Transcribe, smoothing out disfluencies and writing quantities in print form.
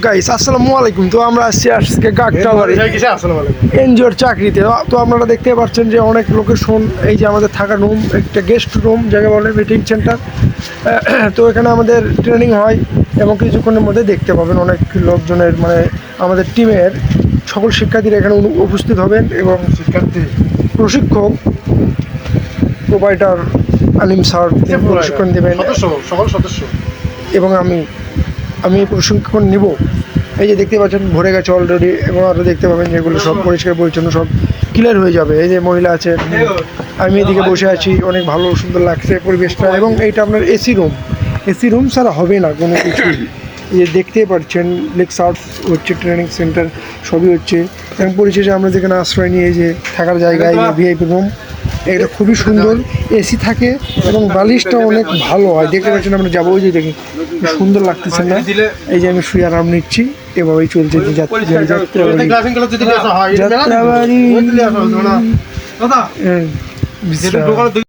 Guys আসসালামু আলাইকুম। তো আমরা আসছি আজকে কাকটাবাড়ি এনজিওর চাকরিতে। তো আপনারা দেখতে পাচ্ছেন যে অনেক লোকেশন, এই যে আমাদের থাকার রুম, একটা গেস্ট রুম যাকে বলে মিটিং সেন্টার। তো এখানে আমাদের ট্রেনিং হয় এবং কিছুক্ষণের মধ্যে দেখতে পাবেন অনেক লোকজনের, মানে আমাদের টিমের সকল শিক্ষার্থীরা এখানে উপস্থিত হবেন এবং শিক্ষার্থী প্রশিক্ষক প্রোভাইডার আলিম স্যার প্রশিক্ষণ দেবেন সকল সদস্য এবং আমি প্রশিক্ষণ নিব। এই যে দেখতে পাচ্ছেন ভরে গেছে অলরেডি, এবং আরও দেখতে পাবেন যেগুলো সব পরিষ্কার পরিচ্ছন্ন, সব ক্লিয়ার হয়ে যাবে। এই যে মহিলা আছে, আমি এদিকে বসে আছি, অনেক ভালো সুন্দর লাগছে পরিবেশটা। এবং এইটা আপনার এসি রুম ছাড়া হবে না কোনো কিছু। এই যে দেখতে পাচ্ছেন লেকচার্স হচ্ছে, ট্রেনিং সেন্টার সবই হচ্ছে, এবং পরিশেষে আমরা যেখানে আশ্রয় নিয়ে যে থাকার জায়গায় ভিআইপি রুম, এটা খুবই সুন্দর, এসি থাকে এবং বালিশটা অনেক ভালো হয়। দেখতে পাচ্ছেন আমরা যাবো, ওই যে দেখি সুন্দর লাগতেছে না। এই যে আমি শুয়ে আরাম নিচ্ছি, এভাবেই চলছে যাত্রাবাড়ি।